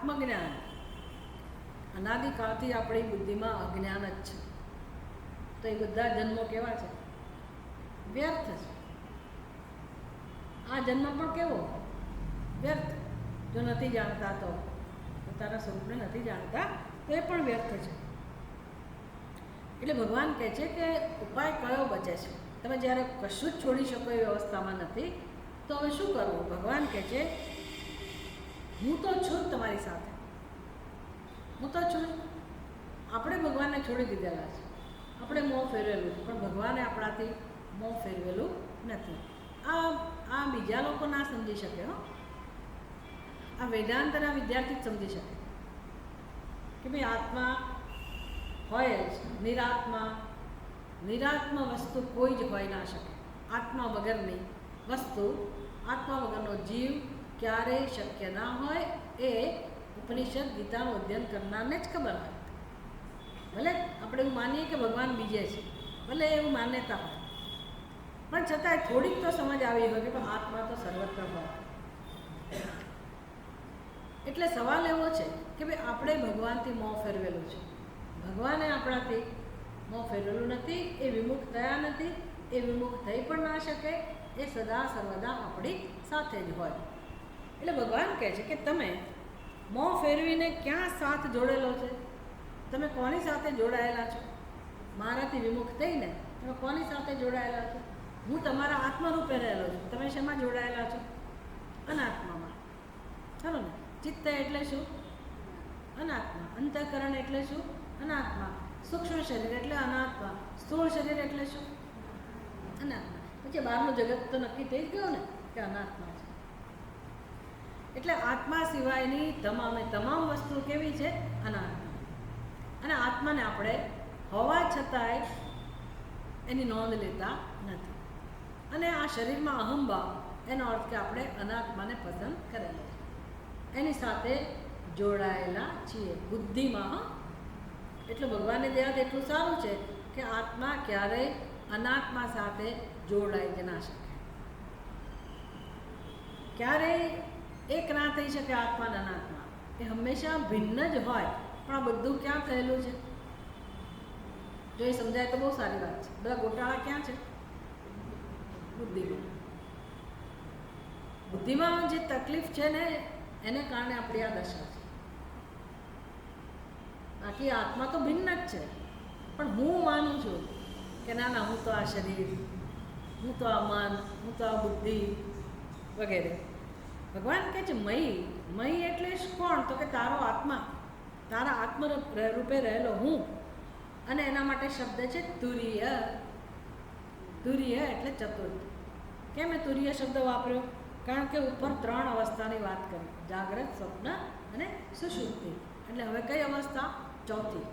આત્મજ્ઞાન. અનાદિકાળથી આપણી બુદ્ધિમાં અજ્ઞાન જ છે. તો એ બધા જન્મો કેવા છે? વ્યર્થ છે. આ જન્મ પણ કેવો? વ્યર્થ. જો નથી જાણતા તો, પોતાના સ્વરૂપને નથી જાણતા તો એ પણ વ્યર્થ છે. એટલે ભગવાન કહે છે કે ઉપાય કયો બચે છે? તમે જ્યારે કશું જ છોડી શકો એવી અવસ્થામાં નથી તો હવે શું કરવું? ભગવાન કહે છે હું તો છું જ તમારી સાથે, હું તો છું. આપણે ભગવાનને છોડી દીધેલા છે, આપણે મોં ફેરવેલું છે, પણ ભગવાને આપણાથી મોં ફેરવેલું નથી. આ બીજા લોકો ના સમજી શકે. આ વેદાંતના વિદ્યાર્થી જ સમજી શકે કે ભાઈ આત્મા હોય જ. નિરાત્મા વસ્તુ કોઈ જ હોય ના શકે. આત્મા વગરની વસ્તુ, આત્મા વગરનો જીવ ક્યારેય શક્ય ના હોય. એ ઉપનિષદ ગીતાનું અધ્યયન કરનારને જ ખબર હોય. ભલે આપણે એવું માનીએ કે ભગવાન બીજે છે, ભલે એવું માન્યતા હોય, પણ છતાંય થોડીક તો સમજ આવી હોય કે આત્મા તો સર્વત્ર હોય. એટલે સવાલ એવો છે કે ભાઈ આપણે ભગવાનથી મોં ફેરવેલું છે, ભગવાને આપણાથી મોં ફેરવેલું નથી. એ વિમુખ થયા નથી, એ વિમુખ થઈ પણ ના શકે. એ સદા સર્વદા આપણી સાથે જ હોય. એટલે ભગવાન કહે છે કે તમે મોં ફેરવીને ક્યાં સાથ જોડેલો છે? તમે કોની સાથે જોડાયેલા છો? મારાથી વિમુખ થઈને તમે કોની સાથે જોડાયેલા છો? હું તમારા આત્મરૂપે રહેલો છું. તમે શેમાં જોડાયેલા છો? અનાત્મામાં. ખરું ને? ચિત્ત એટલે શું? અનાત્મા. અંતઃકરણ એટલે શું? અનાત્મા. સૂક્ષ્મ શરીર એટલે અનાત્મા. સ્થૂળ શરીર એટલે શું? અનાત્મા. પછી બહારનું જગત તો નક્કી થઈ ગયું ને કે અનાત્મા છે. એટલે આત્મા સિવાયની તમામ વસ્તુ કેવી છે? અનાત્મા. અને આત્માને આપણે હોવા છતાંય એની નોંધ લેતા નથી. અને આ શરીરમાં અહંભાવ, એનો અર્થ કે આપણે અનાત્માને પસંદ કરેલો છે, એની સાથે જોડાયેલા છીએ બુદ્ધિમાં. એટલે ભગવાનની દયાથી એટલું સારું છે કે આત્મા ક્યારેય અનાત્મા સાથે જોડાઈ જ ના શકે. ક્યારેય એક ના થઈ શકે આત્મા અને અનાત્મા. એ હંમેશા ભિન્ન જ હોય. પણ આ બધું ક્યાં થયેલું છે? જો એ સમજાય તો બહુ સારી વાત છે. બધા ગોટાળા ક્યાં છે? બુદ્ધિમાં. બુદ્ધિમાં જે તકલીફ છે ને એને કારણે આપણી આ દશા છે. બાકી આત્મા તો ભિન્ન જ છે. પણ હું માનું છું કે ના, હું તો આ શરીર, હું તો આ મન, હું તો આ બુદ્ધિ વગેરે. ભગવાન કહે છે મય એટલે કોણ? તો કે તારો આત્મા, તારા આત્મ રૂપે રહેલો હું. અને એના માટે શબ્દ છે તુરીય. તુરીય એટલે ચતુર્થ. કેમ મેં તુરીય શબ્દ વાપર્યો? કારણ કે ઉપર 3 અવસ્થાની વાત કરી: જાગ્રત, સ્વપ્ન અને સુષુપ્તિ. એટલે હવે કઈ અવસ્થા? ચોથી,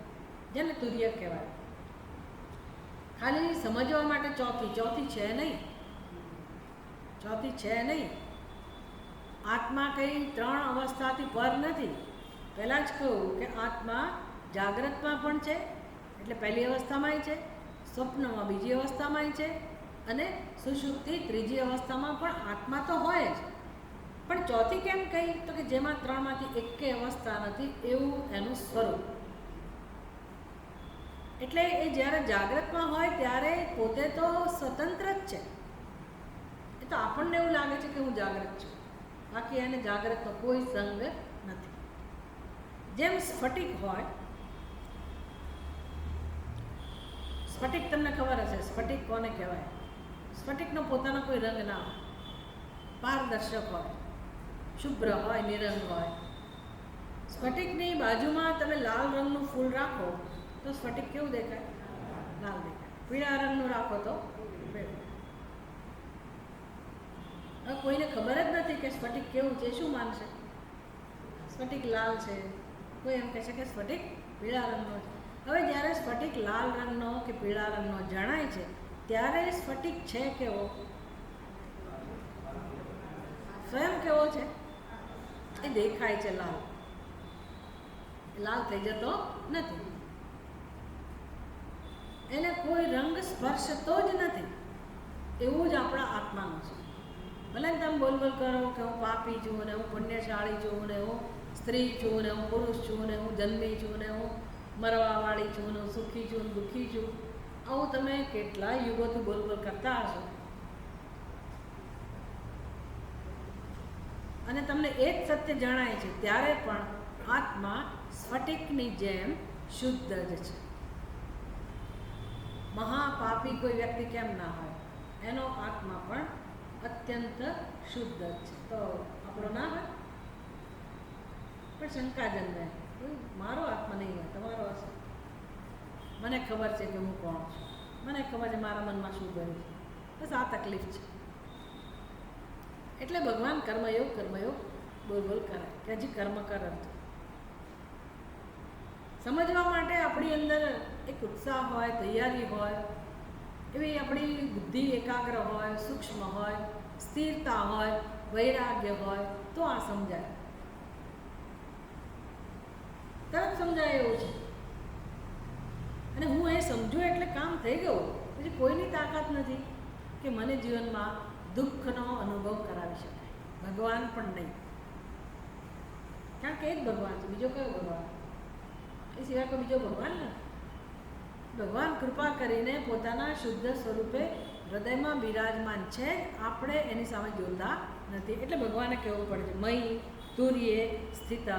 જેને તુરીય કહેવાય. ખાલી સમજવા માટે ચોથી છે નહીં. ચોથી છે નહીં. આત્મા કંઈ 3 અવસ્થાથી પર નથી. પહેલાં જ કહું કે આત્મા જાગ્રતમાં પણ છે, એટલે પહેલી અવસ્થામાંય છે, સ્વપ્નમાં બીજી અવસ્થામાંય છે, અને સુષુપ્તિ ત્રીજી અવસ્થામાં પણ આત્મા તો હોય જ. પણ ચોથી કેમ કહી? તો કે જેમાં 3માંથી એકેય અવસ્થા નથી એવું એનું સ્વરૂપ. એટલે એ જ્યારે જાગ્રતમાં હોય ત્યારે પોતે તો સ્વતંત્ર જ છે. એ તો આપણને એવું લાગે છે કે હું જાગ્રત છું, બાકી એને જાગ્રતનો કોઈ સંગ નથી. જેમ સ્ફટિક હોય, સ્ફટિક તમને ખબર હશે, સ્ફટિક કોને કહેવાય? સ્ફટિકનો પોતાનો કોઈ રંગ ના હોય, પારદર્શક હોય, શુભ્ર હોય, નિરંગ હોય. સ્ફટિકની બાજુમાં તમે લાલ રંગનું ફૂલ રાખો તો સ્ફટિક કેવું દેખાય? લાલ દેખાય. પીળા રંગનું રાખો તો પીળું. હવે કોઈને ખબર જ નથી કે સ્ફટિક કેવું છે, શું માનશે? સ્ફટિક લાલ છે, કોઈ એમ કહેશે કે સ્ફટિક પીળા રંગનો છે. હવે જ્યારે સ્ફટિક લાલ રંગનો કે પીળા રંગનો જણાય છે ત્યારે સ્ફટિક છે કેવો? સ્વયં કેવો છે? એ દેખાય છે લાલ, લાલ થઈ જતો નથી. એને કોઈ રંગ સ્પર્શતો જ નથી. એવું જ આપણા આત્માનું છે. ભલે તમે બોલ કરો કે હું પાપી છું ને હું પુણ્યશાળી છું ને હું સ્ત્રી છું ને હું પુરુષ છું ને હું જન્મી છું ને હું મરવાવાળી છું ને હું સુખી છું ને દુઃખી છું, આવું તમે કેટલા યુગોથી બોલ કરતા હશો. અને તમને એ જ સત્ય જણાય છે ત્યારે પણ આત્મા સ્ફટિકની જેમ શુદ્ધ જ છે. મહાપાપી કોઈ વ્યક્તિ કેમ ના હોય, એનો આત્મા પણ અત્યંત શુદ્ધ જ છે. તો આપણો ના હોય પણ શંકા જન્મે, મારો આત્મા નહીં હોય, તમારો હશે. મને ખબર છે કે હું કોણ છું, મને ખબર છે મારા મનમાં શું કર્યું છે, બસ આ તકલીફ છે. એટલે ભગવાન કર્મયોગ બોલ કરે કે હજી કર્મ કરે. સમજવા માટે આપણી અંદર એક ઉત્સાહ હોય, તૈયારી હોય, એવી આપણી બુદ્ધિ એકાગ્ર હોય, સૂક્ષ્મ હોય, સ્થિરતા હોય, વૈરાગ્ય હોય, તો આ સમજાય, તરત સમજાય એવું છે. અને હું એ સમજુ એટલે કામ થઈ ગયું. પછી કોઈની તાકાત નથી કે મને જીવનમાં દુઃખનો અનુભવ કરાવી શકાય, ભગવાન પણ નહીં. કારણ કે એ જ ભગવાન છે, બીજો કયો ભગવાન? એ સિવાય કોઈ બીજો ભગવાન નથી. ભગવાન કૃપા કરીને પોતાના શુદ્ધ સ્વરૂપે હૃદયમાં બિરાજમાન છે, આપણે એની સામે જોતા નથી. એટલે ભગવાને કહેવું પડે છે મયી તુર્યે સ્થિતઃ,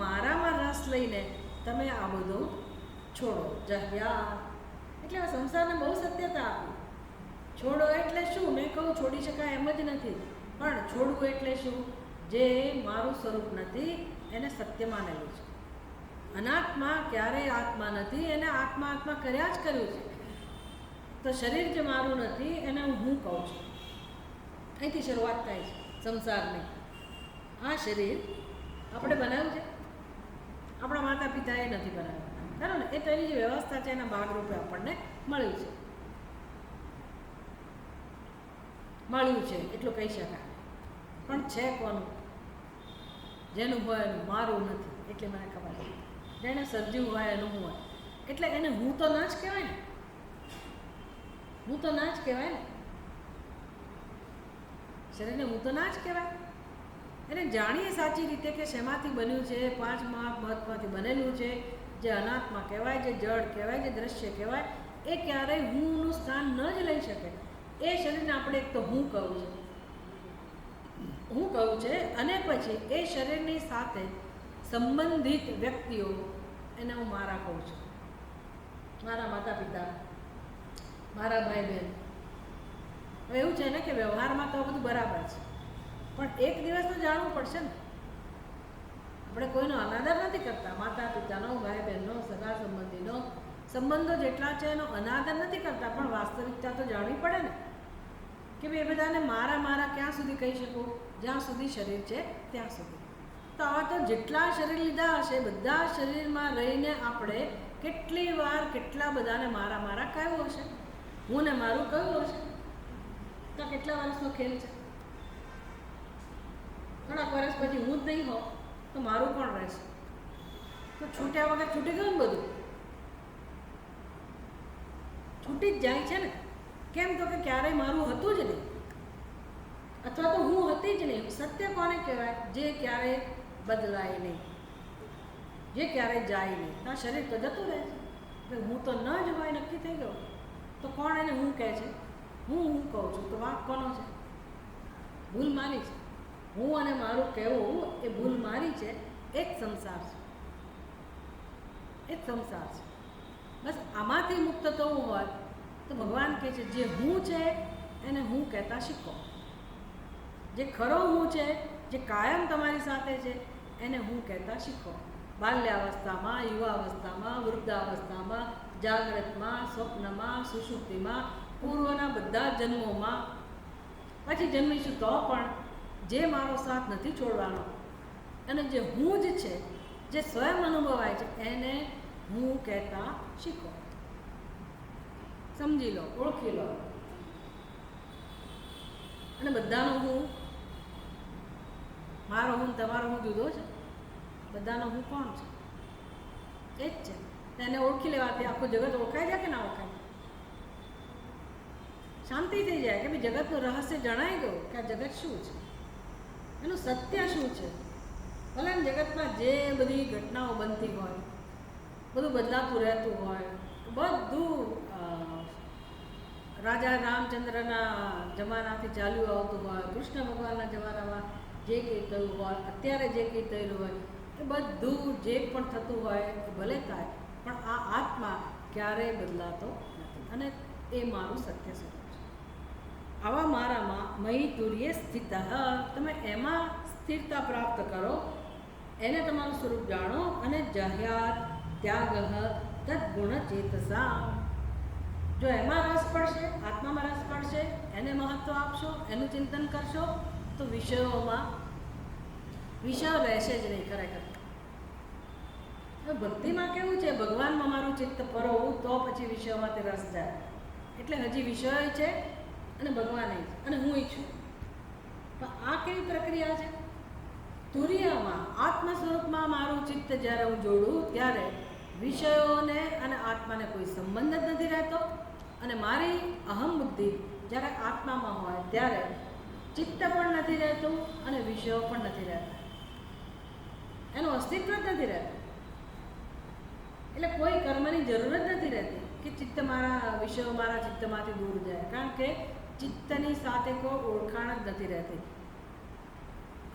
મારામાં રસ લઈને તમે આ બધું છોડો. જહ્યા એટલે સંસારને બહુ સત્યતા આપી. છોડો એટલે શું? મેં કહું છોડી શકાય એમ જ નથી, પણ છોડવું એટલે શું? જે મારું સ્વરૂપ નથી એને સત્ય માનેલું છે. અનાત્મા ક્યારેય આત્મા નથી, એને આત્મા કર્યા જ કર્યું છે. તો શરીર જે મારું નથી એને હું કહું છું. અહીંથી શરૂઆત થાય છે સંસારની. આ શરીર આપણે બનાવ્યું છે, આપણા માતા પિતાએ નથી બનાવ્યું, ખરું ને? એ તો એની જે વ્યવસ્થા છે એના ભાગરૂપે આપણને મળ્યું છે એટલું કહી શકાય. પણ છે કોનું? જેનું હોય એનું, મારું નથી. એટલે મને ખબર છે જેને સર્જ્યું હોય એનું હું હોય, એટલે એને હું તો ના જ કહેવાય ને. હું તો ના જ કહેવાય ને, શરીરને હું તો ના જ કહેવાય. એને જાણીએ સાચી રીતે કે શેમાંથી બન્યું છે, 5 મહત્વમાંથી બનેલું છે. જે અનાત્મા કહેવાય, જે જડ કહેવાય, જે દ્રશ્ય કહેવાય, એ ક્યારેય હુંનું સ્થાન ન જ લઈ શકે. એ શરીરને આપણે એક તો હું કહું છે, અને પછી એ શરીરની સાથે સંબંધિત વ્યક્તિઓ એને હું મારા કહું છું. મારા માતા પિતા, મારા ભાઈ બહેન. હવે એવું છે ને કે વ્યવહારમાં તો બધું બરાબર છે, પણ એક દિવસ તો જાણવું પડશે ને. આપણે કોઈનો અનાદર નથી કરતા, માતા પિતાનો, ભાઈ બહેનનો, સગા સંબંધીનો, સંબંધો જેટલા છે એનો અનાદર નથી કરતા, પણ વાસ્તવિકતા તો જાણવી પડે ને કે ભાઈ એ બધાને મારા ક્યાં સુધી કહી શકું? જ્યાં સુધી શરીર છે ત્યાં સુધી. તો આવા તો જેટલા શરીર લીધા હશે, બધા શરીરમાં રહીને આપણે કેટલી વાર કેટલા બધાને મારા કહ્યું હશે, હું ને મારું કહ્યું હશે. તો કેટલા વર્ષનો ખેલ છે. થોડાક વર્ષ પછી હું જ નહીં હોઉં તો મારું કોણ રહેશે? તો છૂટ્યા વગર છૂટી ગયું ને બધું, છૂટી જ જાય છે ને. કેમ? તો કે ક્યારેય મારું હતું જ નહીં, અથવા તો હું હતી જ નહીં. સત્ય કોને કહેવાય? જે ક્યારેય બદલાય નહીં, જે ક્યારેય જાય નહીં. આ શરીર તો જતું રહે છે, હું તો ન જ હોય, નક્કી થઈ ગયું. તો કોણ એને હું કહે છે? હું કહું છું. તો વાંક કોનો છે? ભૂલ મારી છે. હું અને મારું કહેવું એ ભૂલ મારી છે. એ જ સંસાર છે, બસ આમાંથી મુક્ત થવું હોય તો ભગવાન કહે છે જે હું છે એને હું કહેતા શીખો. જે ખરો હું છે, જે કાયમ તમારી સાથે છે, એને હું કહેતા શીખો. બાલ્યાવસ્થામાં, યુવાવસ્થામાં, વૃદ્ધાવસ્થામાં, જાગ્રતમાં, સ્વપ્નમાં, સુષુપ્તિમાં, પૂર્વના બધા જન્મોમાં, પછી જન્મીશું તો પણ જે મારો સાથ નથી છોડવાનો, અને જે હું જ છે, જે સ્વયં અનુભવાય છે, એને હું કહેતા શીખો. સમજી લો, ઓળખી લો. અને બધાનો હું, મારો હું તમારો હું જુદો છે. બધાનો હું કોણ છે? એ જ છે. એને ઓળખી લેવાથી આખું જગત ઓળખાઈ જાય કે ના ઓળખાય? શાંતિ થઈ જાય કે ભાઈ જગતનું રહસ્ય જણાઈ ગયું કે આ જગત શું છે, એનું સત્ય શું છે. ભલે ને જગતમાં જે બધી ઘટનાઓ બનતી હોય, બધું બદલાતું રહેતું હોય, બધું રાજા રામચંદ્રના જમાનાથી ચાલ્યું આવતું હોય, કૃષ્ણ ભગવાનના જમાનામાં જે કંઈ થયું હોય, અત્યારે જે કંઈ થયેલું હોય, એ બધું જે પણ થતું હોય એ ભલે થાય, પણ આ આત્મા ક્યારેય બદલાતો નથી અને એ મારું સત્ય સ્વરૂપ છે. આવા મારામાં મયી તુર્ય સ્થિત, તમે એમાં સ્થિરતા પ્રાપ્ત કરો, એને તમારું સ્વરૂપ જાણો અને જહ્યાત ત્યાગ તદ્ગુણ ચેતસા. જો એમાં રસ પડશે, આત્મામાં રસ પડશે, એને મહત્વ આપશો, એનું ચિંતન કરશો, તો વિષયો રહેશે જ નહીં ખરેખર. ભક્તિમાં કેવું છે, ભગવાનમાં મારું ચિત્ત પરોવું તો પછી વિષયોમાંથી રસ જાય. એટલે હજી વિષય છે અને ભગવાન છે અને હું છું. પણ આ કેવી પ્રક્રિયા છે? તુર્યમાં આત્મ સ્વરૂપમાં મારું ચિત્ત જ્યારે હું જોડું ત્યારે વિષયોને અને આત્માને કોઈ સંબંધ જ નથી રહેતો, અને મારી અહમ બુદ્ધિ જ્યારે આત્મામાં હોય ત્યારે ચિત્ત પણ નથી રહેતું અને વિષયો પણ નથી રહેતા, એનું અસ્તિત્વ જ નથી રહેતું. એટલે કોઈ કર્મની જરૂર જ નથી રહેતી કે ચિત્ત મારા વિષયો મારા ચિત્તમાંથી દૂર જાય, કારણ કે ચિત્તની સાથે કોઈ ઓળખાણ જ નથી રહેતી.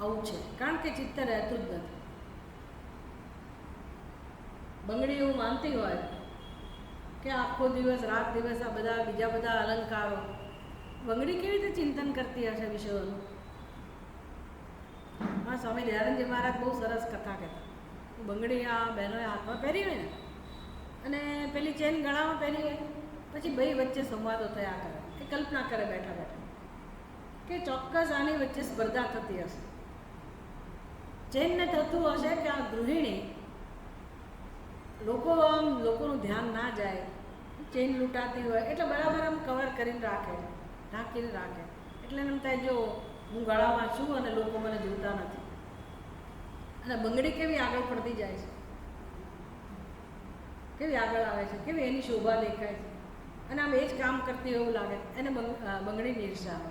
આવું છે, કારણ કે ચિત્ત રહેતું જ નથી. બંગડી એવું માનતી હોય કે આખો દિવસ રાત દિવસ આ બધા બીજા બધા અલંકારો, બંગડી કેવી રીતે ચિંતન કરતી હશે વિષયોનું? હા, સ્વામી દયાનંદજી મહારાજ બહુ સરસ કથા કહેતા. બંગડી આ બહેનોએ હાથમાં પહેરી હોય ને અને પેલી ચેન ગળામાં પહેરી હોય, પછી બે વચ્ચે સંવાદો થયા કરે, એ કલ્પના કરે બેઠા બેઠા કે ચોક્કસ આની વચ્ચે સ્પર્ધા થતી હશે. ચેનને થતું હશે કે આ ગૃહિણી લોકોનું ધ્યાન ના જાય, ચેન લૂંટાતી હોય એટલે બરાબર આમ કવર કરીને રાખે, ઢાંકીને રાખે. એટલે એમ થાય જો હું ગળામાં છું અને લોકો મને જોતા નથી. અને બંગડી કેવી આગળ પડતી જાય છે, કેવી આગળ આવે છે, કેવી એની શોભા દેખાય છે, અને આમ એ જ કામ કરતી એવું લાગે. એને બંગડીની ઈર્ષા આવે.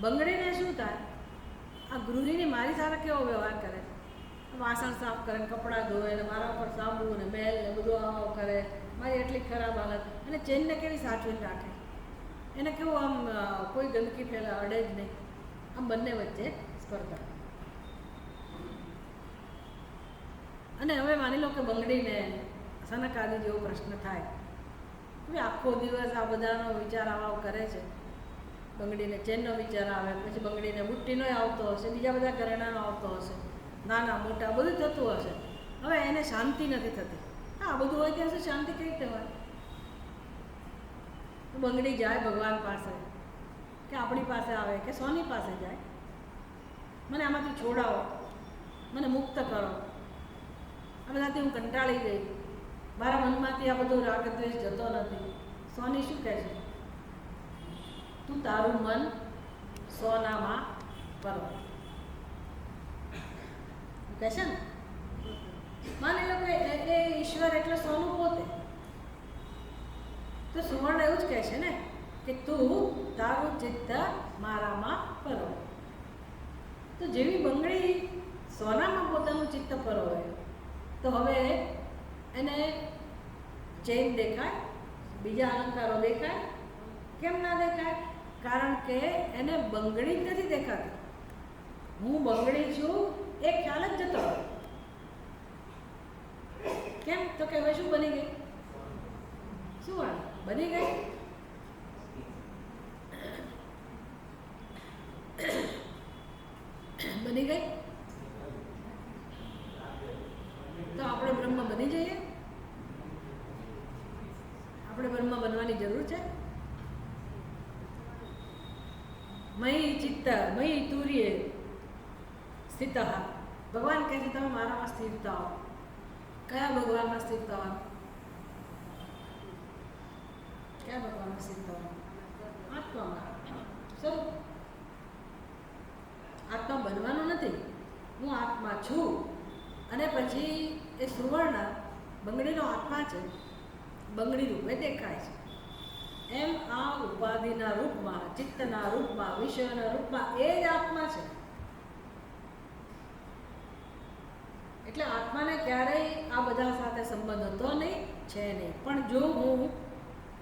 બંગડીને શું થાય, આ ગૃહિણી મારી સાથે કેવો વ્યવહાર કરે, વાસણ સાફ કરે, કપડાં ધોવે ને મારા પર સાબુ ને મેલ ને બધું આવો કરે, મારી એટલી ખરાબ હાલત. અને ચેનને કેવી સાચવીને રાખે, એને કેવું આમ કોઈ ગંદકી ફેલા અડે જ નહીં. આમ બંને વચ્ચે સ્પર્ધા. અને હવે માની લો કે બંગડીને સનક આદિ જેવો પ્રશ્ન થાય, હવે આખો દિવસ આ બધાનો વિચાર આવા કરે છે, બંગડીને ચેનનો વિચાર આવે, પછી બંગડીને બુટ્ટીનો આવતો હશે, બીજા બધા ઘરેણાનો આવતો હશે, નાના મોટા બધું થતું હશે. હવે એને શાંતિ નથી થતી. હા, બધું હોય ત્યાં સુધી શાંતિ કઈ રીતે હોય? તો બંગડી જાય ભગવાન પાસે કે આપણી પાસે આવે કે સોની પાસે જાય, મને આમાંથી છોડાવો, મને મુક્ત કરો, આ બધાથી હું કંટાળી ગઈ, મારા મનમાંથી આ બધું રાગ દ્વેષ જતો નથી. સોની શું કહે છે? તું તારું મન સોનામાં પરો કહે છે ને. માની લો કે એ ઈશ્વર એટલે સોનું પોતે, તો સુવર્ણ એવું જ કહે છે ને કે તું તારું ચિત્ત મારામાં પરો. તો જેવી બંગડી સોનામાં પોતાનું ચિત્ત પરોવે, તો હવે એને ચેન દેખાય, બીજા અલંકારો દેખાય? કેમ ના દેખાય? કારણ કે એને બંગડી જ નથી દેખાતી. હું બંગડી છું એ ખ્યાલ જ જતો. કેમ? તો કે હવે શું બની ગઈ? શું બની ગઈ? બની ગઈ તો આપણે બ્રહ્મ બની જઈએ? આપણે બ્રહ્મ બનવાની જરૂર છે? મયી ચિત્ત મયી તુર્યે સ્થિત. ભગવાન કહે છે તમે મારામાં સ્થિર થાઓ. કયા ભગવાનમાં સ્થિર થવાનું? કયા ભગવાનમાં સ્થિર થવાનું? આત્મામાં. શું? આત્મા બનવાનું નથી. હું આત્મા છું. અને પછી એ સુવર્ણ બંગડીનો આત્મા છે, બંગડી રૂપે દેખાય છે. એમ આ ઉપાધિના રૂપમાં, ચિત્તના રૂપમાં, વિષયોના રૂપમાં એ જ આત્મા છે. એટલે આત્માને ક્યારેય આ બધા સાથે સંબંધ હતો નહીં, છે નહીં. પણ જો હું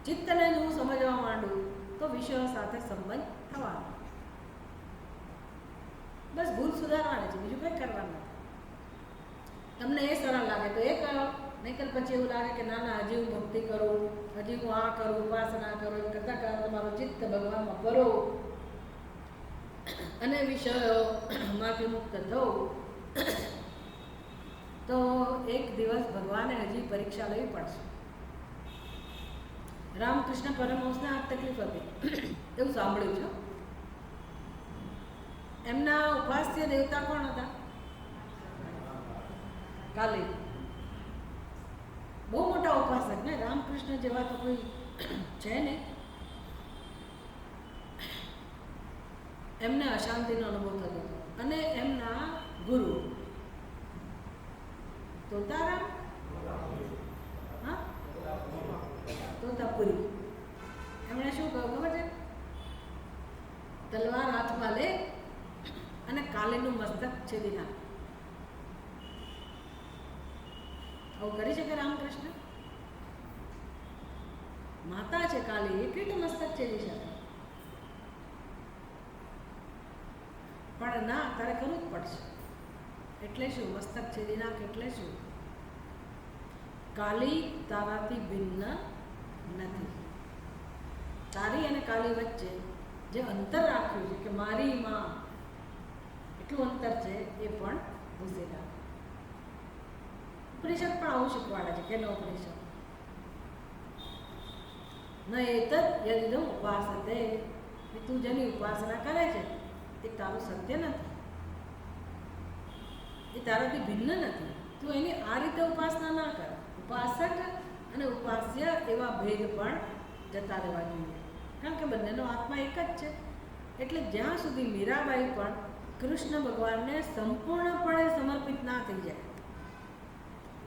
ચિત્તને હું સમજવા માંડું તો વિષયો સાથે સંબંધ થવાનો. બસ ભૂલ સુધારવાની છે, બીજું કંઈ કરવાનું નથી. તમને એ સરળ લાગે તો એ કરો, નહીંતર પછી એવું લાગે કે ના ના હજી હું ભક્તિ કરું, હજી હું આ કરું, ઉપાસના કરું, એ કરતાં કરતાં તમારું ચિત્ત ભગવાનમાં કરો અને વિષયોમાંથી મુક્ત થવું, તો એક દિવસ ભગવાને હજી પરીક્ષા લેવી પડશે. રામકૃષ્ણ પરમહંસને આ તકલીફ હતી એવું સાંભળ્યું છે. એમના ઉપાસ્ય દેવતા કોણ હતા? કાલી. બહુ મોટા ઉપાસક ને, રામકૃષ્ણ જેવા તો કોઈ છે ને. એમને અશાંતિનો અનુભવ થતો હતો અને એમના ગુરુ તોતારામ, હા તોતાપુરી, એમણે શું કહ્યું ખબર છે? તલવાર હાથમાં લે અને કાલીનું મસ્તક છેદી નાખ. આવું કરી શકે રામકૃષ્ણ? માતા છે કાલી, એ કેટલું મસ્તક છેદી શકે? પણ ના, તારે કરવું જ પડશે. એટલે શું? મસ્તક છેદી નાખ એટલે શું? કાલી તારાથી ભિન્ન નથી. તારી અને કાલી વચ્ચે જે અંતર રાખ્યું છે કે મારી માં, એટલું અંતર છે, એ પણ ભૂસી રાખે. ઉપનિષદ પણ આવું શીખવાડે છે. કે ન ઉપનિષદ ન એતદ યદિદમ ઉપાસતે, કે તું જેની ઉપાસના કરે છે એ તારું સત્ય નથી, એ તારાથી ભિન્ન નથી. તું એની આ રીતે ઉપાસના ના કર. ઉપાસક અને ઉપાસ્ય એવા ભેદ પણ જતા રહેવા જોઈએ, કારણ કે બંનેનો આત્મા એક જ છે. એટલે જ્યાં સુધી મીરાબાઈ પણ કૃષ્ણ ભગવાનને સંપૂર્ણપણે સમર્પિત ના થઈ જાય,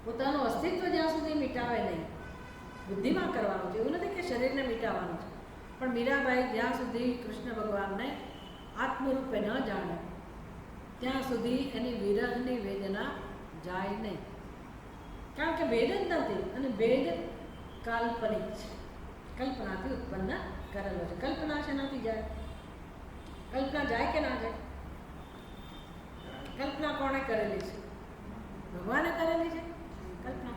પોતાનું અસ્તિત્વ જ્યાં સુધી મિટાવે નહીં, બુદ્ધિમાં કરવાનું છે, એવું નથી કે શરીરને મિટાવવાનું છે, પણ મીરાબાઈ જ્યાં સુધી કૃષ્ણ ભગવાનને આત્મરૂપે ન જાણે ત્યાં સુધી એની વિરહની વેદના જાય નહીં. કારણ કે ભેદ જ નથી, અને ભેદ કાલ્પનિક છે, કલ્પનાથી ઉત્પન્ન કરેલો છે. કલ્પના શેનાથી જાય? કલ્પના જાય કે ના જાય? કલ્પના કોણે કરેલી છે? ભગવાને કરેલી છે. કલ્પના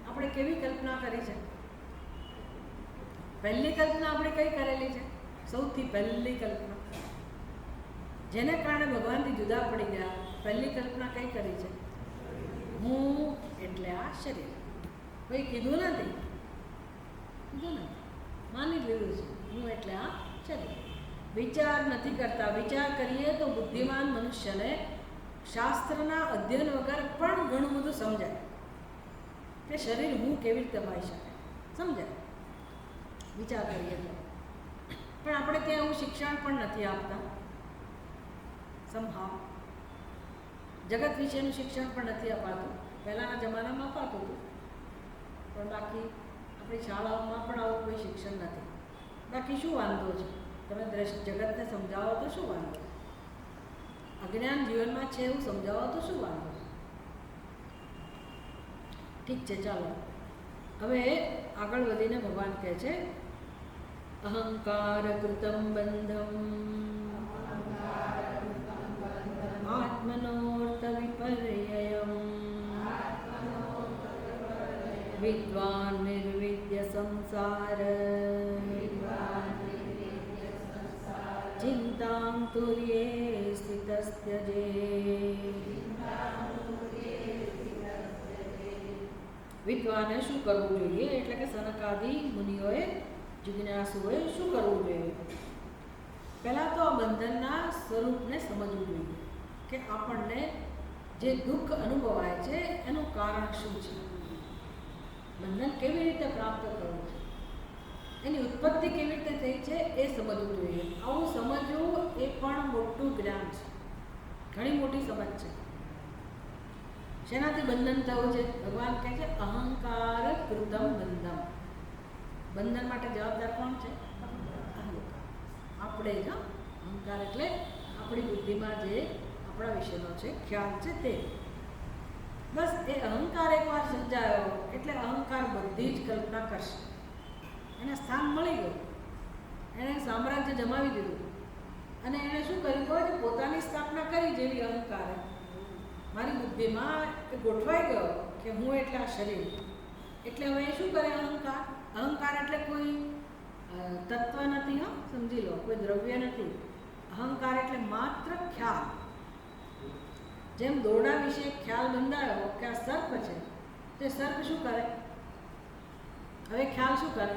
આપણે કેવી કલ્પના કરી છે? પહેલી કલ્પના આપણે કઈ કરેલી છે? સૌથી પહેલી કલ્પના જેને કારણે ભગવાનથી જુદા પડી ગયા, પહેલી કલ્પના કઈ કરી છે? હું એટલે આ શરીર. કોઈ કીધું નથી, માની લીધું છે, હું એટલે આ શરીર. વિચાર નથી કરતા. વિચાર કરીએ તો બુદ્ધિમાન મનુષ્યને શાસ્ત્રના અધ્યયન વગર પણ ઘણું બધું સમજાય કે શરીર હું કેવી રીતે હોઈ શકે, સમજાય વિચાર કરીએ તો. પણ આપણે ત્યાં એવું શિક્ષણ પણ નથી આપતા. સંભાવ જગત વિશેનું શિક્ષણ પણ નથી અપાતું. પહેલાંના જમાનામાં અપાતું હતું, પણ બાકી આપણી શાળાઓમાં પણ આવું કોઈ શિક્ષણ નથી. બાકી શું વાંધો છે? તમે જગતને સમજાવો તો શું વાંધો? અજ્ઞાન જીવનમાં છે એવું સમજાવો તો શું વાંધો? ઠીક છે, ચાલો હવે આગળ વધીને ભગવાન કહે છે, અહંકાર કૃતમ બંધમ આત્મનોર્થ વિપર્યયમ વિદ્વાન નિર્વિદ્ય સંસાર ચિંતાં તુર્યે સ્થિતસ્ત્યજે. વિદ્વાને શું કરવું જોઈએ? એટલે કે સનકાદી મુનિઓએ, જિજ્ઞાસુઓએ શું કરવું જોઈએ? પહેલાં તો આ બંધનના સ્વરૂપને સમજવું જોઈએ કે આપણને જે દુઃખ અનુભવાય છે એનું કારણ શું છે, બંધન કેવી રીતે પ્રાપ્ત કરવું છે, એની ઉત્પત્તિ કેવી રીતે થઈ છે એ સમજવું જોઈએ. આવું સમજવું એ પણ મોટું જ્ઞાન છે, ઘણી મોટી સમજ છે. શેનાથી બંધન થયું છે? ભગવાન કહે છે અહંકાર કૃતમ બંધમ. બંધન માટે જવાબદાર કોણ છે? આપણે જ. અહંકાર એટલે આપણી બુદ્ધિમાં જે આપણા વિશેનો છે ખ્યાલ છે તે. બસ એ અહંકાર એકવાર સમજાયો એટલે અહંકાર બધી જ કલ્પના કરશે. એને સ્થાન મળી ગયું, એણે સામ્રાજ્ય જમાવી દીધું અને એણે શું કર્યું ખબર છે? પોતાની સ્થાપના કરી. જેવી અહંકારે મારી બુદ્ધિમાં એ ગોઠવાઈ ગયો કે હું એટલે આ શરીર. એટલે હવે એ શું કરે? અહંકાર. અહંકાર એટલે કોઈ તત્વ નથી, હા, સમજી લો, કોઈ દ્રવ્ય નથી. અહંકાર એટલે માત્ર ખ્યાલ. જેમ દોરડા વિશે ખ્યાલ બંધાયો કે આ સર્પ છે, તે સર્પ શું કરે? હવે ખ્યાલ શું કરે?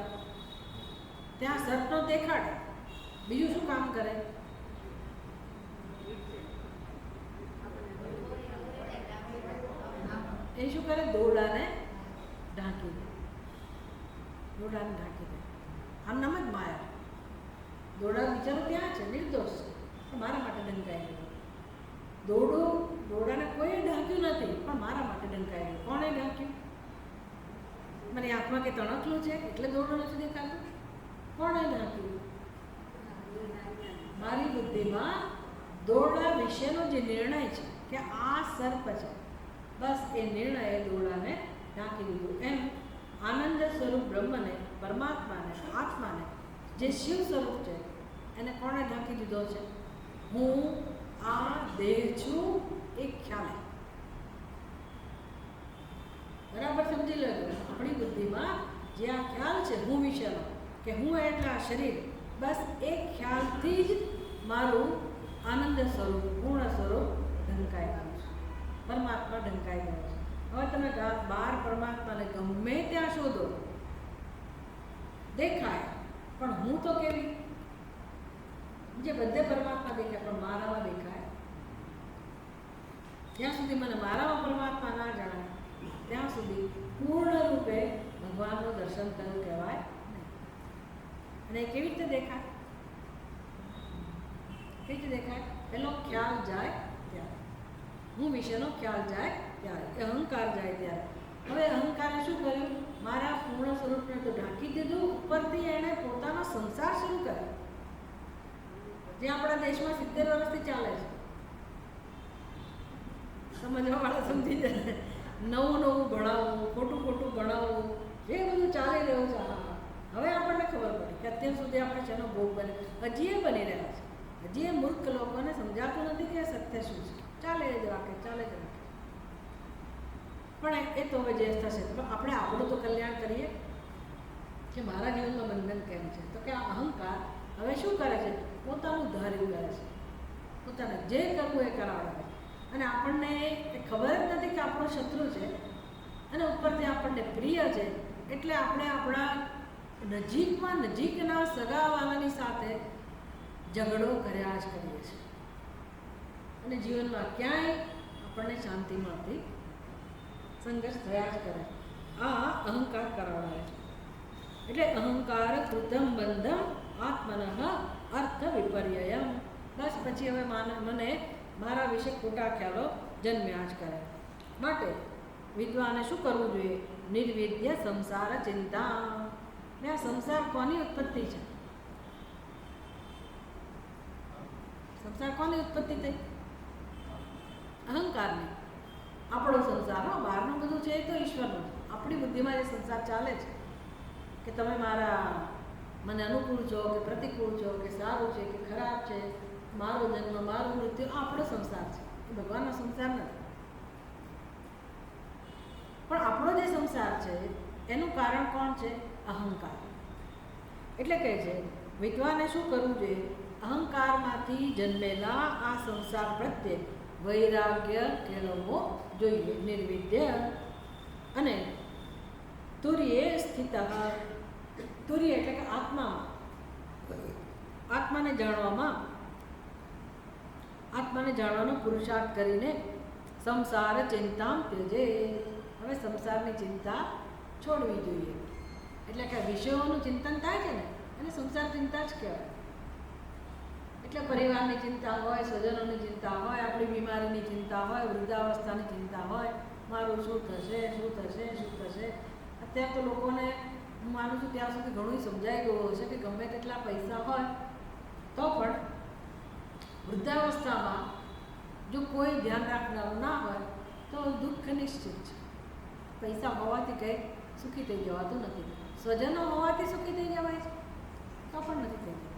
ત્યાં સર્પનો દેખાડે. બીજું શું કામ કરે? એ શું કરે? દોરડાને ઢાંકી દે. દોરડાને ઢાંકી દે. આમ નામ જ માયા. દોરડા બિચારો ત્યાં છે, નિર્દોષ છે, મારા માટે ડંકાઈ ગયો. દોરડાને કોઈ ઢાંક્યું નથી, પણ મારા માટે ડંકાઈ ગયું. કોણે ઢાંક્યું? મને આંખમાં કે તણકલું છે એટલે દોરડો નથી દેખાતું? કોણે ઢાંક્યું? મારી બુદ્ધિમાં દોરડા વિશેનો જે નિર્ણય છે કે આ સર્પ છે, બસ એ નિર્ણયે દોરડાને ઢાંકી દીધું. એમ આનંદ સ્વરૂપ બ્રહ્મને, પરમાત્માને, આત્માને, જે શિવ સ્વરૂપ છે, એને કોણે ઢાંકી દીધો છે? હું આ દેહ છું એ ખ્યાલે. બરાબર સમજી લેજો. આપણી બુદ્ધિમાં જે આ ખ્યાલ છે હું વિશેનો, કે હું એટલે આ શરીર, બસ એ ખ્યાલથી જ મારું આનંદ સ્વરૂપ, પૂર્ણ સ્વરૂપ ઢંકાઈ ગયું છે. પરમાત્મા ઢંકાઈ ગયો છે. હવે તમે બહાર પરમાત્માને ગમે ત્યાં શોધો, દેખાય, પણ હું તો કેવી? જે બધે પરમાત્મા દેખાય, પણ મારામાં દેખાય. જ્યાં સુધી મને મારામાં પરમાત્મા ના જણાય, ત્યાં સુધી પૂર્ણ રૂપે ભગવાનનું દર્શન થયું કહેવાય નહીં. અને એ કેવી રીતે દેખાય? કેવી રીતે દેખાય? પેલો ખ્યાલ જાય ત્યારે, હું વિશેનો ખ્યાલ જાય ત્યારે, અહંકાર જાય ત્યારે. હવે અહંકારે શું કર્યું? મારા પૂર્ણ સ્વરૂપને તો ઢાંકી દીધું. ઉપરથી એણે પોતાનો સંસાર શરૂ કર્યો, જે આપણા દેશમાં 70 વર્ષથી ચાલે છે. સમજવાવાળા સમજી જાય. નવું ભણાવવું, ખોટું ભણાવવું, જે બધું ચાલી રહ્યું છે. હવે આપણને ખબર પડી કે અત્યાર સુધી આપણે શેનો ભોગ બને, હજી એ બની રહ્યા છે. હજી એ મૂર્ખ લોકોને સમજાતું નથી કે સત્ય શું છે. ચાલે જ રાખે. પણ એ તો હવે જે થશે, તો આપણે આપણું તો કલ્યાણ કરીએ કે મારા જીવનમાં બંધન કેમ છે. તો કે આ અહંકાર હવે શું કરે છે? પોતાનું ધાર્યું કરે છે, પોતાને જે કરવું એ કરાવે છે. અને આપણને એ ખબર જ નથી કે આપણો શત્રુ છે, અને ઉપરથી આપણને પ્રિય છે. એટલે આપણે આપણા નજીકના સગાવાલાની સાથે ઝઘડો કર્યા જ કરીએ છીએ, અને જીવનમાં ક્યાંય આપણને શાંતિ મળતી, સંઘર્ષ થયા જ કરે. આ અહંકાર કરાવડાવે છે. એટલે અહંકાર કૃતમ બંધમ આત્મનઃ અર્થ વિપર્યયમ. બસ પછી હવે મને મારા વિશે ખોટા ખ્યાલો જન્મ્યા જ કરે. માટે વિદ્વાને શું કરવું જોઈએ? નિર્વિદ્ય સંસાર ચિંતા. ને આ સંસાર કોની ઉત્પત્તિ છે? સંસાર કોની ઉત્પત્તિ થઈ? અહંકારની. આપણો સંસાર, બહારનું બધું છે એ તો ઈશ્વરનું છે. આપણી બુદ્ધિમાં જે સંસાર ચાલે છે કે તમે મને અનુકૂળ છો કે પ્રતિકૂળ છો, કે સારું છે કે ખરાબ છે, મારો જન્મ, મારું મૃત્યુ, આપણો સંસાર છે. એ ભગવાનનો સંસાર નથી. પણ આપણો જે સંસાર છે એનું કારણ કોણ છે? અહંકાર. એટલે કહે છે વિદ્વાને શું કરવું જોઈએ? અહંકારમાંથી જન્મેલા આ સંસાર પ્રત્યે વૈરાગ્ય કેળવવો જોઈએ. નિર્વિદ્ય અને તુર્યે સ્થિત. તુર્ય એટલે કે આત્માને જાણવાનો પુરુષાર્થ કરીને સંસાર ચિંતા ત્યજે. હવે સંસારની ચિંતા છોડવી જોઈએ. એટલે કે વિષયોનું ચિંતન થાય છે ને, અને સંસાર ચિંતા જ કહેવાય. એટલે પરિવારની ચિંતા હોય, સ્વજનોની ચિંતા હોય, આપણી બીમારીની ચિંતા હોય, વૃદ્ધાવસ્થાની ચિંતા હોય, મારું શું થશે. અત્યારે તો લોકોને હું માનું છું ત્યાં સુધી ઘણું સમજાઈ ગયું હશે કે ગમે તેટલા પૈસા હોય તો પણ વૃદ્ધાવસ્થામાં જો કોઈ ધ્યાન રાખનારું ના હોય તો દુઃખ નિશ્ચિત છે. પૈસા હોવાથી કંઈ સુખી થઈ જવાતું નથી. સ્વજનો હોવાથી સુખી થઈ જવાય છે તો પણ નથી થઈ જવાય.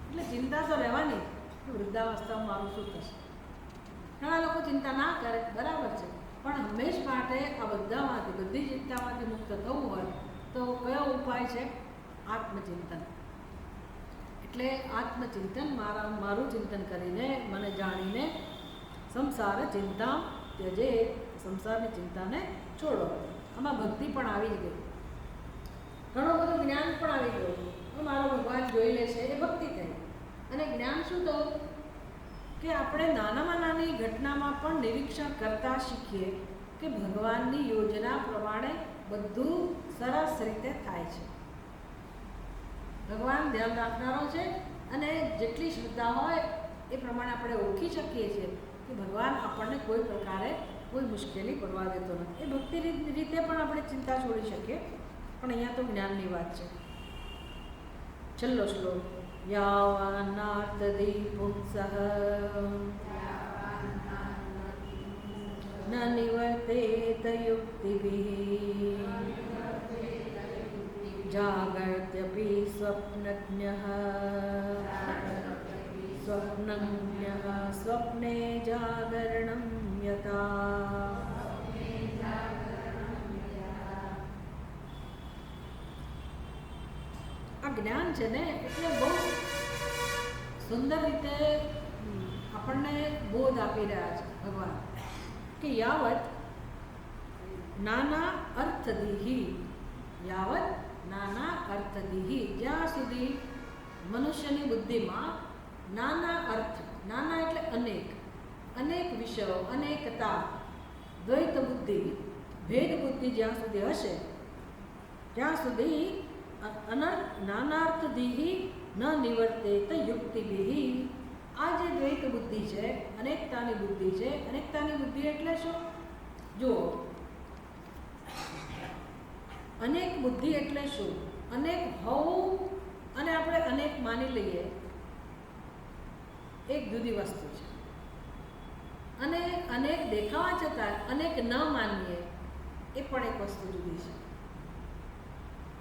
એટલે ચિંતા તો રહેવાની કે વૃદ્ધાવસ્થામાં મારું શું થશે. ઘણા લોકો ચિંતા ના કરે, બરાબર છે, પણ હંમેશ માટે આ બધામાંથી, બધી ચિંતામાંથી મુક્ત થવું હોય તો કયો ઉપાય છે? આત્મચિંતન. એટલે આત્મચિંતન, મારું ચિંતન કરીને, મને જાણીને સંસાર ચિંતા ત્યજે, સંસારની ચિંતાને છોડો. આમાં ભક્તિ પણ આવી જ ગઈ, ઘણું બધું જ્ઞાન પણ આવી ગયું. મારો ભગવાન જોઈ લે છે, એ ભક્તિ થઈ. અને જ્ઞાન શું થયું કે આપણે નાનામાં નાની ઘટનામાં પણ નિરીક્ષણ કરતા શીખીએ કે ભગવાનની યોજના પ્રમાણે બધું સરસ રીતે થાય છે. ભગવાન ધ્યાન રાખનારો છે અને જેટલી શ્રદ્ધા હોય એ પ્રમાણે આપણે ઓળખી શકીએ છીએ કે ભગવાન આપણને કોઈ પ્રકારે કોઈ મુશ્કેલી પડવા દેતો નથી. એ ભક્તિ રીતે પણ આપણે ચિંતા છોડી શકીએ. પણ અહીંયા તો જ્ઞાનની વાત છે. છેલ્લો શ્લોક. યાવાનાર્તદીપુંસઃ ન નિવર્તેત યુક્તિભિઃ જાગર્ત્યપિ સ્વપ્નજ્ઞઃ સ્વપ્ને જાગરણં યથા. આ જ્ઞાન છે ને એટલે બહુ સુંદર રીતે આપણને બોધ આપી રહ્યા છે ભગવાન કે યાવત નાના અર્થદિહી, યાવત નાના અર્થદિહી, જ્યાં સુધી મનુષ્યની બુદ્ધિમાં નાના અર્થ, નાના એટલે અનેક, અનેક વિષયો, અનેકતા, દ્વૈત બુદ્ધિ, ભેદ બુદ્ધિ જ્યાં સુધી હશે ત્યાં સુધી નાનાર્થદિહી ન નિવર્તેત યુક્તિભિઃ. આ જે દ્વૈત બુદ્ધિ છે, અનેકતાની બુદ્ધિ છે. અનેકતાની બુદ્ધિ એટલે શું? જુઓ, અનેક બુદ્ધિ એટલે શું? અનેક હોવું અને આપણે અનેક માની લઈએ એક જુદી વસ્તુ છે. અને અનેક દેખાવા છતાં અનેક ન માનીએ એ પણ એક વસ્તુ જુદી છે.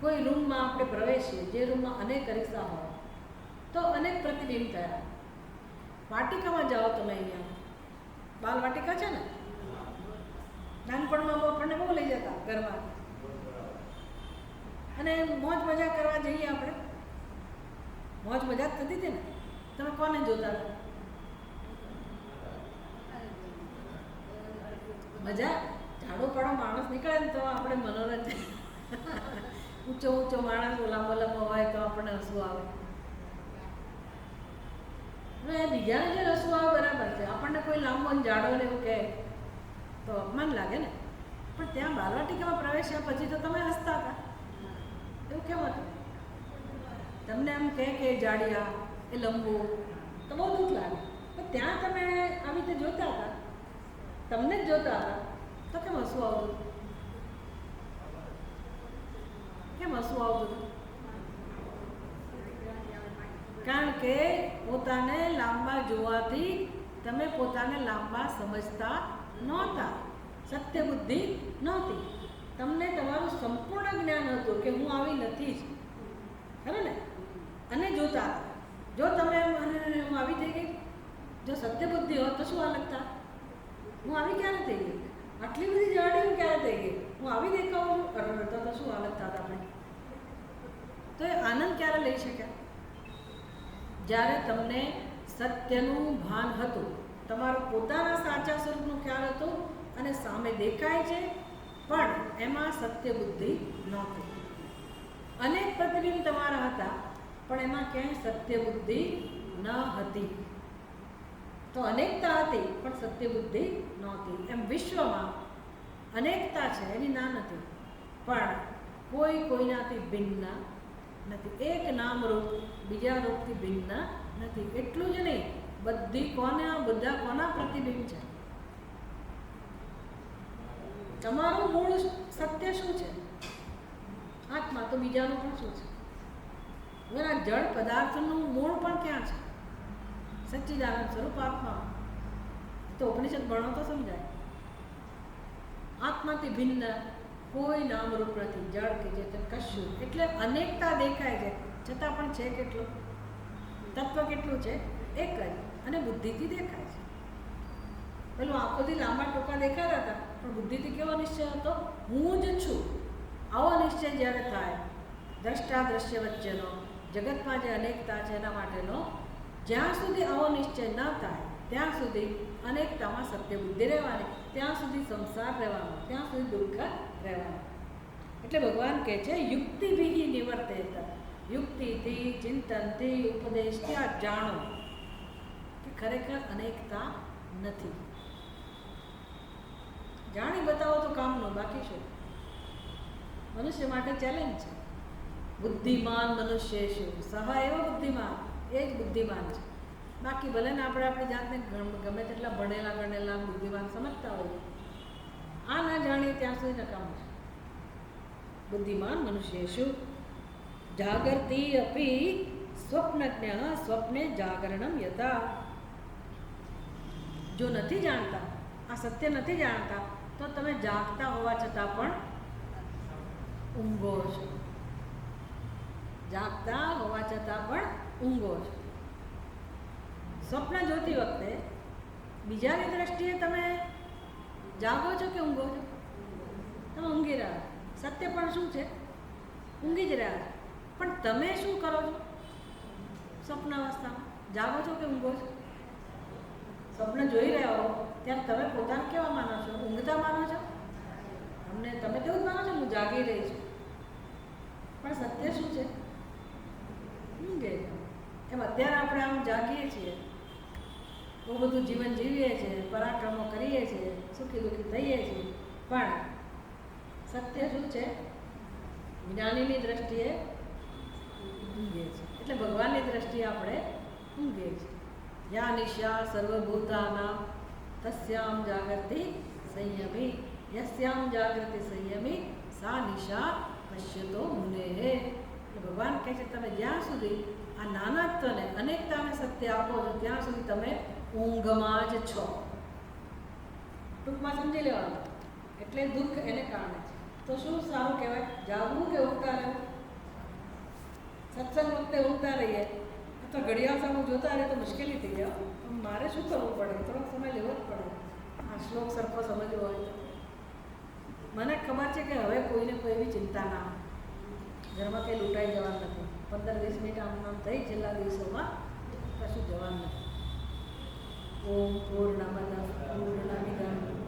કોઈ રૂમમાં આપણે પ્રવેશીએ, જે રૂમમાં અનેક અરીસા હોય તો અનેક પ્રતિબિંબ થયા. વાટિકામાં જાઓ તમે, અહીંયા બાલ વાટિકા છે ને, નાનપણમાં આપણને બહુ લઈ જતા ઘરમાં, અને મોજ મજા કરવા જઈએ આપણે, મોજ મજા જ થતી હતી ને. તમે કોને જોતા હતા? મજા, ઝાડો પાડો માણસ નીકળે ને તો આપણે મનોરંજન, ઊંચો ઊંચો માણસ લાંબો લાંબો હોય તો આપણને હસવું આવે. બીજાને જે હસવું આવે બરાબર છે, આપણને કોઈ લાંબો જાડો ને એવું કહે તો અપમાન લાગે ને. પણ ત્યાં બાલવાટિકામાં પ્રવેશ્યા પછી તો તમે હસતા હતા. એવું કેમ હતું? તમને એમ કહે કે જાડિયા, એ લંબુ, તો બહુ દુઃખ લાગે. પણ ત્યાં તમે આવી રીતે જોતા હતા, તમને જ જોતા હતા, તો કેમ હસવું આવતું? કેમ હસવું આવતું? કારણ કે પોતાને લાંબા જોવાથી તમે પોતાને લાંબા સમજતા નહોતા, સત્ય બુદ્ધિ નહોતી. તમને તમારું સંપૂર્ણ જ્ઞાન હતું કે હું આવી નથી જ, ખરું ને? અને જોતા હતા. જો તમે હું આવી થઈ ગઈ, જો સત્ય બુદ્ધિ હોત તો શું હાલત થાય? હું આવી ક્યારે થઈ ગઈ? આટલી બધી જાડી હું ક્યારે થઈ ગઈ? હું આવી દેખાવું છું તો શું હાલત થાય આપણે? તો એ આનંદ ક્યારે લઈ શક્યા? જ્યારે તમને સત્યનું ભાન હતું, તમારું પોતાના સાચા સ્વરૂપનું ખ્યાલ હતો અને સામે દેખાય છે પણ એમાં સત્ય બુદ્ધિ નહોતી. અનેક પ્રતિબિંબ તમારા હતા પણ એમાં ક્યાંય સત્ય બુદ્ધિ ન હતી. તો અનેકતા હતી પણ સત્ય બુદ્ધિ નહોતી. એમ વિશ્વમાં અનેકતા છે, એની ના નથી, પણ કોઈ કોઈનાથી ભિન્ન નથી. એક નામ રૂપ બીજા રૂપથી ભિન્ન નથી. એટલું જ નહીં, બધા કોના પ્રતિબિંબ છે? તમારું મૂળ સત્ય શું છે? આત્મા. તો બીજાનું પણ શું છે? એના જળ પદાર્થનું મૂળ પણ ક્યાં છે? સચ્ચિદાનંદ સ્વરૂપ આત્મા. તો ઉપનિષદ ભણો તો સમજાય. આત્માથી ભિન્ન કોઈ નામરૂપ નથી, જળ કે ચેતન કશું. એટલે અનેકતા દેખાય છે, છતાં પણ છે કેટલું? તત્વ કેટલું છે? એક જ. અને બુદ્ધિથી દેખાય છે. પેલું આંખોથી લાંબા ટૂંકા દેખાતા હતા, પણ બુદ્ધિથી કેવો નિશ્ચય હતો? હું જ છું. આવો નિશ્ચય જ્યારે થાય, દ્રષ્ટા દ્રશ્ય વચ્ચેનો, જગતમાં જે અનેકતા છે એના માટેનો, જ્યાં સુધી આવો નિશ્ચય ન થાય ત્યાં સુધી અનેકતામાં સત્ય બુદ્ધિ રહેવાની, ત્યાં સુધી સંસાર રહેવાનો, ત્યાં સુધી દુઃખ રહેવાનું. એટલે ભગવાન કહે છે યુક્તિભિ નિવર્તેત, યુક્તિથી, ચિંતનથી, ઉપદેશથી આ જાણો કે ખરેખર અનેકતા નથી. જાણી બતાવો તો કામનું, બાકી શું? મનુષ્ય માટે ચેલેન્જ છે. બુદ્ધિમાન મનુષ્ય શું સહ એવો બુદ્ધિમાન, એ જ બુદ્ધિમાન છે. બાકી ભલે ને આપણે આપણી જાતને ગમે તેટલા ભણેલા ગણેલા બુદ્ધિમાન સમજતા હોઈએ, આ ના જાણીએ ત્યાં સુધી નકામું છે. બુદ્ધિમાન મનુષ્ય શું જાગૃતિ અપી સ્વપ્નજ્ઞ સ્વપ્ને જાગરણમ યથા. જો નથી જાણતા, આ સત્ય નથી જાણતા, તો તમે જાગતા હોવા છતાં પણ ઊંઘો છો. જાગતા હોવા છતાં પણ ઊંઘો છો. સ્વપ્ન જોતી વખતે બીજાની દ્રષ્ટિએ તમે જાગો છો કે ઊંઘો છો? તમે ઊંઘી રહ્યા. સત્ય પણ શું છે? ઊંઘી જ રહ્યા. પણ તમે શું કરો છો સ્વપ્ન અવસ્થામાં? જાગો છો કે ઊંઘો છો? સ્વપ્ન જોઈ રહ્યા હો ત્યારે તમે પોતાને કેવા માનો છો? ઊંઘતા માનો છો? તમે તેવું જ માનો છો હું જાગી રહી છું, પણ સત્ય શું છે? ઊંઘે. એમ અત્યારે આપણે આમ જાગીએ છીએ, બહુ બધું જીવન જીવીએ છીએ, પરાક્રમો કરીએ છીએ, સુખી દુઃખી થઈએ છીએ, પણ સત્ય શું છે? જ્ઞાનીની દ્રષ્ટિએ ઊંઘે છે. એટલે ભગવાનની દ્રષ્ટિએ આપણે ઊંઘે છીએ. યા નિશા સર્વભૂતાનાં તસ્યામ જાગૃતિ સંયમી, યસ્યામ જાગૃતિ સંયમી સા નિશા પશ્યતો મુનેઃ. એટલે ભગવાન કહે છે તમે જ્યાં સુધી આ નાનાત્વને, અનેકતાને સત્ય આપો છો ત્યાં સુધી તમે ઊંઘમાં જ છો. ટૂંકમાં સમજી લેવાનું. એટલે દુઃખ એને કારણે છે. તો શું સારું કહેવાય? જાગવું કે ઊંઘતા રહેવું? સત્સંગ વખતે ઊંઘતા રહીએ અથવા ઘડિયાળ સામે જોતા રહીએ તો મુશ્કેલી થઈ જાય. મારે શું કરવું પડે? થોડોક સમય લેવો જ પડે આ શ્લોક સરખો સમજવો હોય તો. મને ખબર છે કે હવે કોઈને કોઈ એવી ચિંતા ના હોય, ઘરમાં કંઈ લૂંટાઈ જવાનું નથી. 15-20 મિનિટ આમ થઈ છેલ્લા દિવસોમાં કશું જવાનું નથી. ઓમ પૂર્ણમદ પૂર્ણમિદં